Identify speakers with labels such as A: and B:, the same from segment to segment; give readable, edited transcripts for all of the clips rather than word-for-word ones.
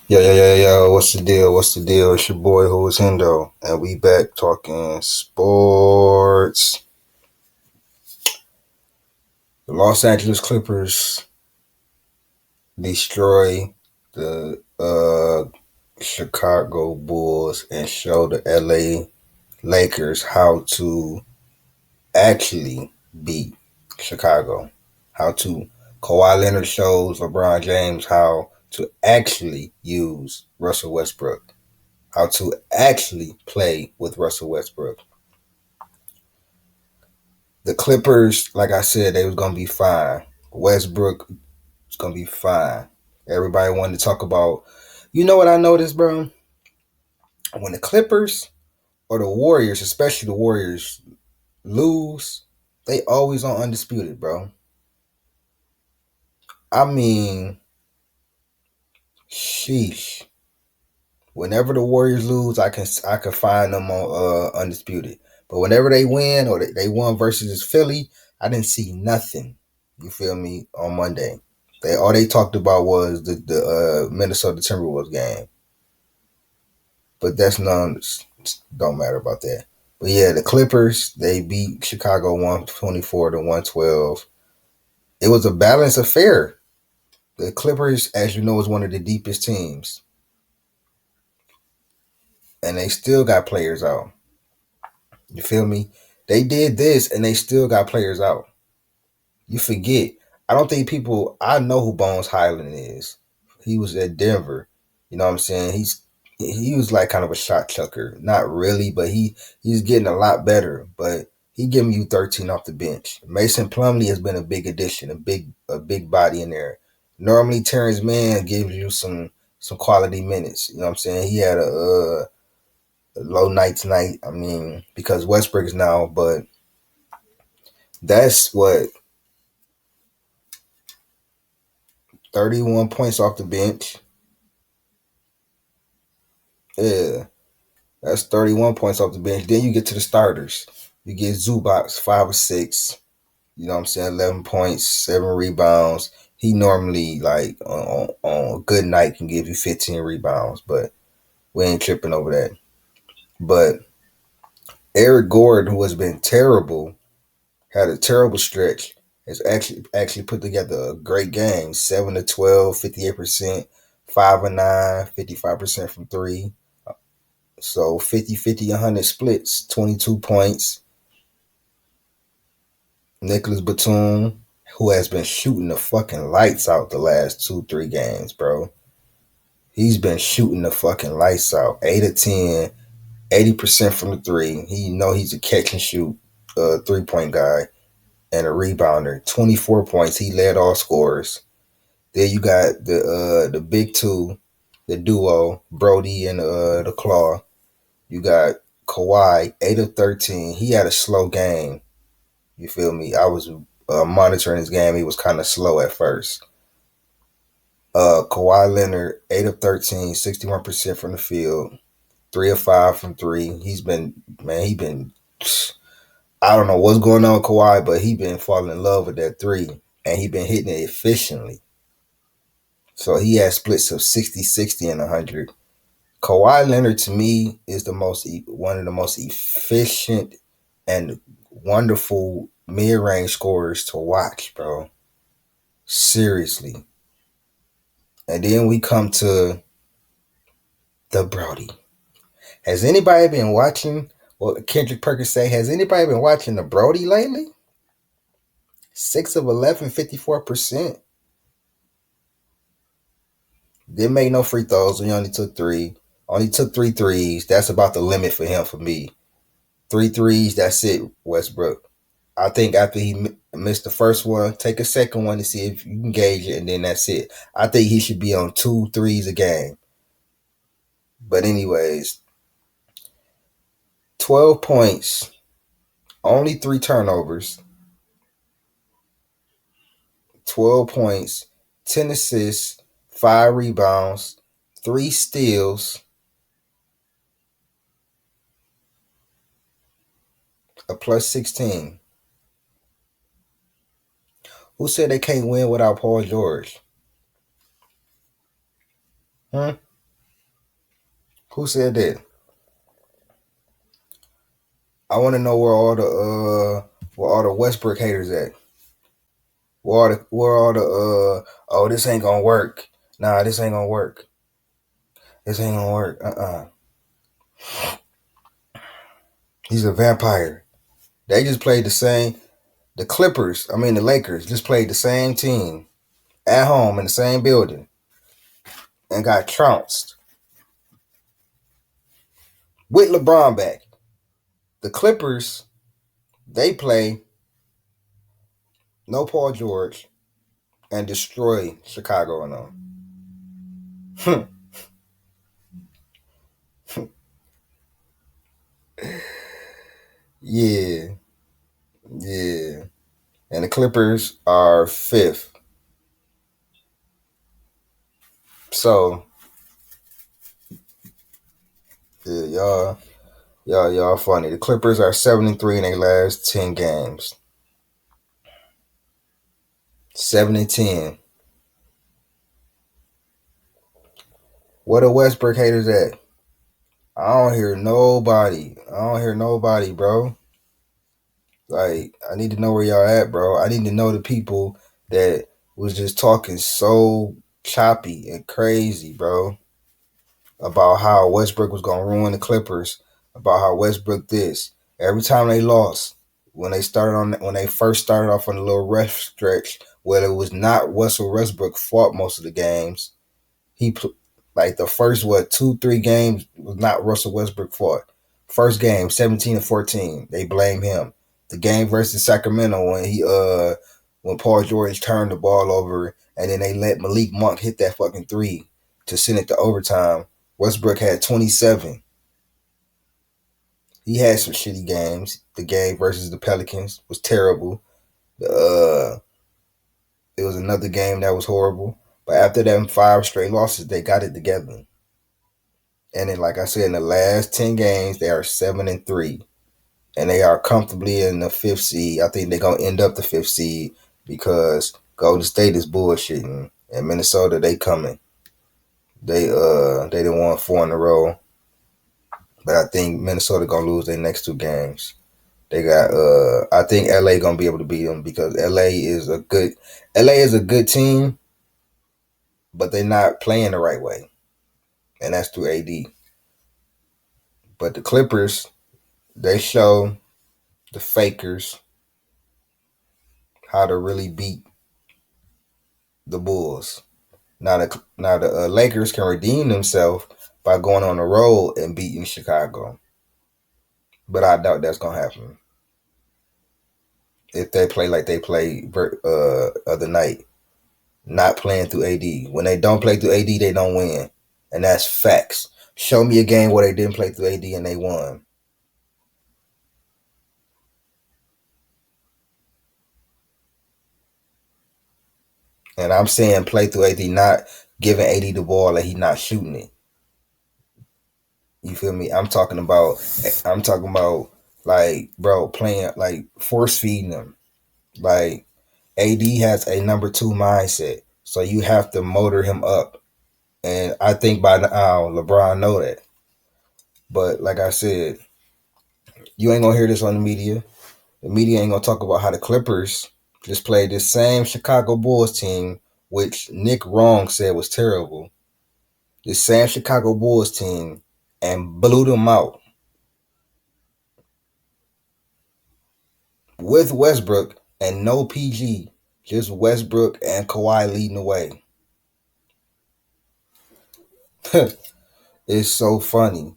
A: Yeah. What's the deal? What's the deal? It's your boy who is Hendo, and we back talking sports. The Los Angeles Clippers destroy the Chicago Bulls and show the LA Lakers how to actually beat Chicago. How to Kawhi Leonard shows LeBron James how to actually use Russell Westbrook. How to actually play with Russell Westbrook. The Clippers, like I said, they was gonna be fine. Westbrook was gonna be fine. Everybody wanted to talk about. You know what I noticed, bro? When the Clippers or the Warriors, especially the Warriors, lose, they always on undisputed, bro. I mean, sheesh. Whenever the Warriors lose, I can find them on undisputed. But whenever they win or they won versus Philly, I didn't see nothing. You feel me? On Monday, they all they talked about was the Minnesota Timberwolves game. But that's none. Don't matter about that. But yeah, the Clippers they beat Chicago 124 to 112. It was a balanced affair. The Clippers, as you know, is one of the deepest teams, and they still got players out. You feel me? They did this and they still got players out. You forget. I don't think people I know who Bones Highland is. He was at Denver. You know what I'm saying? He was like kind of a shot chucker. Not really, but he's getting a lot better. But he giving you 13 off the bench. Mason Plumlee has been a big addition, a big body in there. Normally Terrence Mann gives you some quality minutes. You know what I'm saying? He had a low night tonight. I mean, because Westbrook is now, but that's what 31 points off the bench. Yeah, that's 31 points off the bench. Then you get to the starters. You get Zubac 5 or 6. You know what I'm saying? 11 points, 7 rebounds. He normally like on a good night can give you 15 rebounds, but we ain't tripping over that. But Eric Gordon, who has been terrible, had a terrible stretch. Has actually put together a great game. 7 to 12, 58%, 5 and 9, 55% from three. So 50-50, 100 splits, 22 points. Nicholas Batum, who has been shooting the fucking lights out the last 2, 3 games, bro. He's been shooting the fucking lights out. 8 of 10, 80% from the three. He's a catch and shoot 3-point guy and a rebounder. 24 points. He led all scorers. Then you got the big two, the duo, Brodie and the Klaw. You got Kawhi, 8 of 13. He had a slow game. You feel me? I was monitoring his game. He was kind of slow at first. Kawhi Leonard, 8 of 13, 61% from the field, 3 of 5 from three. He been. I don't know what's going on with Kawhi, but he been falling in love with that three, and he been hitting it efficiently. So he has splits of 60, 60, and 100. Kawhi Leonard to me is one of the most efficient and wonderful mid-range scorers to watch, bro. Seriously. And then we come to the Brodie. Has anybody been watching what Kendrick Perkins say? Has anybody been watching the Brodie lately? 6 of 11, 54%. Didn't make no free throws. He only took three. Only took three threes. That's about the limit for him for me. Three threes, that's it, Westbrook. I think after he missed the first one, take a second one to see if you can gauge it, and then that's it. I think he should be on 2 threes a game. But anyways, 12 points, only 3 turnovers, 12 points, 10 assists, 5 rebounds, 3 steals, a plus 16. Who said they can't win without Paul George? Huh? Who said that? I want to know where all the Westbrook haters at. Where all the oh, this ain't gonna work. Nah, this ain't gonna work. This ain't gonna work. He's a vampire. They just played the same. The Clippers, I mean the Lakers, just played the same team at home in the same building and got trounced with LeBron back. The Clippers, they play no Paul George and destroy Chicago and them. Yeah, yeah. And the Clippers are fifth. So yeah, y'all funny. The Clippers are 7-3 in their last 10 games. 7-10. What the Westbrook haters at? I don't hear nobody. Bro. Like, I need to know where y'all at, bro. I need to know the people that was just talking so choppy and crazy, bro, about how Westbrook was gonna ruin the Clippers, about how Westbrook this. Every time they lost, when they first started off on the little rest stretch, where it was not Russell Westbrook fought most of the games. He like the first 2-3 games was not Russell Westbrook fought. First game 17-14, they blame him. The game versus Sacramento when Paul George turned the ball over and then they let Malik Monk hit that fucking three to send it to overtime. Westbrook had 27. He had some shitty games. The game versus the Pelicans was terrible. It was another game that was horrible. But after them 5 straight losses, they got it together. And then, like I said, in the last 10 games, they are 7-3. And they are comfortably in the 5th seed. I think they're going to end up the 5th seed because Golden State is bullshitting. And Minnesota, they coming. They done won 4 in a row. But I think Minnesota going to lose their next 2 games. They got I think LA going to be able to beat them because LA is a good team, but they're not playing the right way. And that's through AD. But the Clippers, they show the fakers how to really beat the Bulls. Now the Lakers can redeem themselves by going on the road and beating Chicago. But I doubt that's gonna happen if they play like they played other night, not playing through AD. When they don't play through AD, they don't win, and that's facts. Show me a game where they didn't play through AD and they won. And I'm saying play through AD, not giving AD the ball and he not shooting it. You feel me? I'm talking about like, bro, playing like force feeding them. Like AD has a number 2 mindset. So you have to motor him up. And I think by now LeBron know that. But like I said, you ain't gonna hear this on the media. The media ain't gonna talk about how the Clippers just played this same Chicago Bulls team, which Nick Wrong said was terrible. This same Chicago Bulls team and blew them out with Westbrook and no PG, just Westbrook and Kawhi leading the way. It's so funny.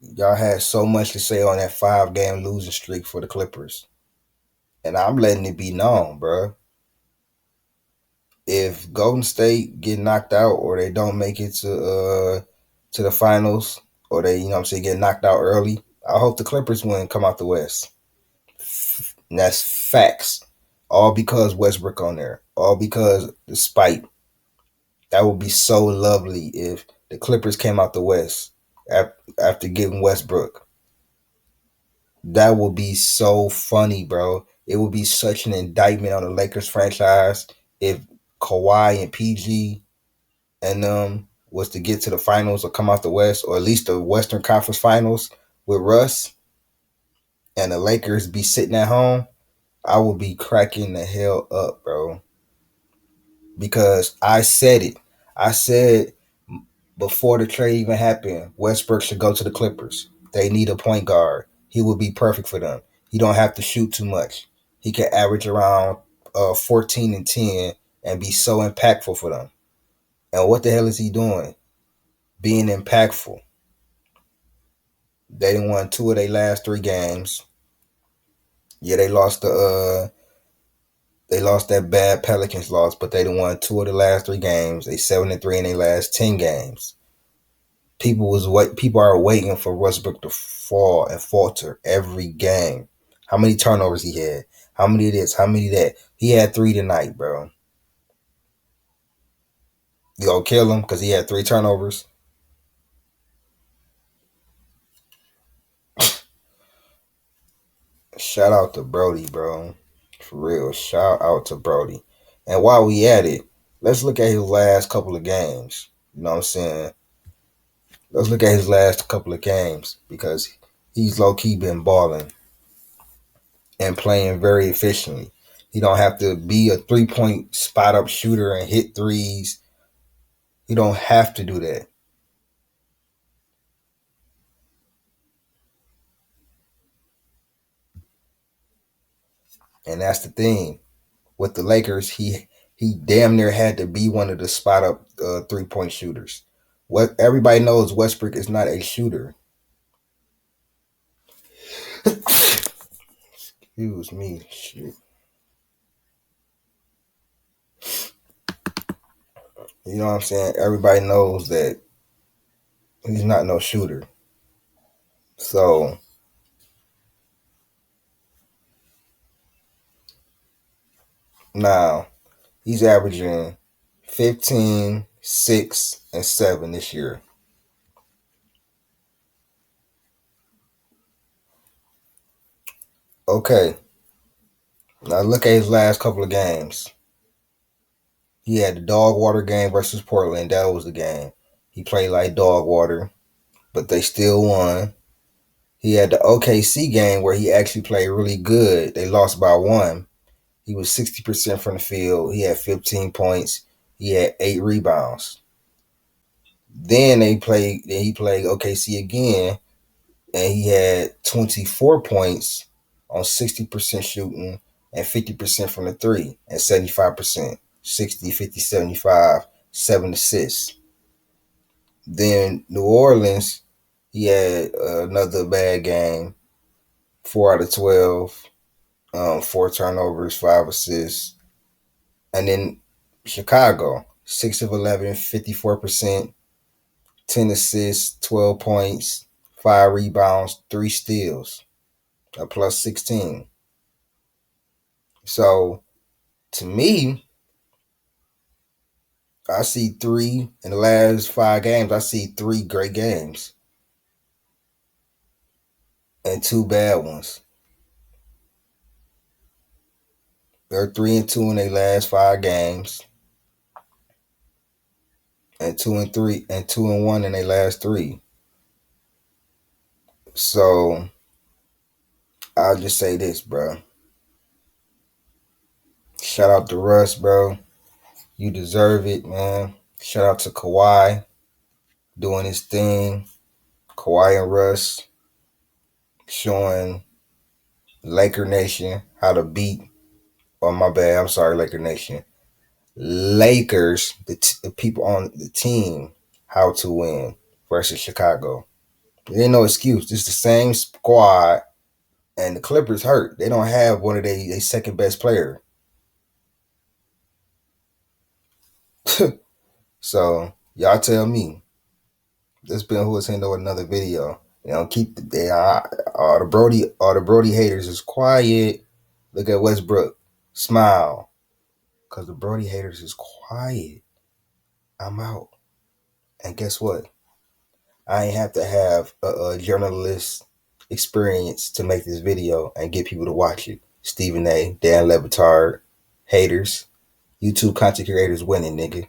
A: Y'all had so much to say on that 5-game losing streak for the Clippers. And I'm letting it be known, bro. If Golden State get knocked out or they don't make it to the finals or they, get knocked out early, I hope the Clippers win, come out the West. And that's facts. All because Westbrook on there. All because the spite. That would be so lovely if the Clippers came out the West after getting Westbrook. That would be so funny, bro. It would be such an indictment on the Lakers franchise if Kawhi and PG and was to get to the finals or come out the West, or at least the Western Conference Finals with Russ, and the Lakers be sitting at home, I would be cracking the hell up, bro. Because I said it. I said before the trade even happened, Westbrook should go to the Clippers. They need a point guard. He would be perfect for them. He don't have to shoot too much. He can average around 14 and 10 and be so impactful for them. And what the hell is he doing? Being impactful. They didn't won 2 of their last 3 games. Yeah, they lost that bad Pelicans loss, but they done won 2 of the last 3 games. They 7-3 in their last 10 games. People are waiting for Westbrook to fall and falter every game. How many turnovers he had? How many of this? How many of that? He had 3 tonight, bro. You gonna kill him because he had 3 turnovers? Shout out to Brodie, bro. For real. Shout out to Brodie. And while we at it, let's look at his last couple of games. You know what I'm saying? Let's look at his last couple of games because he's low key been balling and playing very efficiently. He don't have to be a 3-point spot up shooter and hit threes. He don't have to do that. And that's the thing with the Lakers. He damn near had to be one of the spot up 3-point shooters. What everybody knows, Westbrook is not a shooter. Excuse me, shit. You know what I'm saying? Everybody knows that he's not no shooter. So now he's averaging 15, 6, and 7 this year. Okay. Now look at his last couple of games. He had the dog water game versus Portland. That was the game. He played like dog water, but they still won. He had the OKC game where he actually played really good. They lost by 1. He was 60% from the field. He had 15 points. He had 8 rebounds. Then he played OKC again, and he had 24 points on 60% shooting and 50% from the 3 and 75%. 60, 50, 75, 7 assists. Then New Orleans, he had another bad game, 4 out of 12, 4 turnovers, 5 assists. And then Chicago, 6 of 11, 54%, 10 assists, 12 points, 5 rebounds, 3 steals, a plus 16. So to me, I see 3 in the last 5 games. I see 3 great games and 2 bad ones. They're 3-2 in their last 5 games, and 2-3 and 2-1 in their last 3. So I'll just say this, bro. Shout out to Russ, bro. You deserve it, man. Shout out to Kawhi doing his thing. Kawhi and Russ showing Laker Nation how to beat. Oh, my bad. I'm sorry, Laker Nation. Lakers, the people on the team, how to win versus Chicago. There ain't no excuse. It's the same squad, and the Clippers hurt. They don't have one of their second best player. So y'all tell me. This been Who Is Hendo with another video. You know, keep all the Brodie haters is quiet. Look at Westbrook. Smile. Cause the Brodie haters is quiet. I'm out. And guess what? I ain't have to have a journalist experience to make this video and get people to watch it. Stephen A, Dan Levitard, haters. YouTube content creators winning, nigga.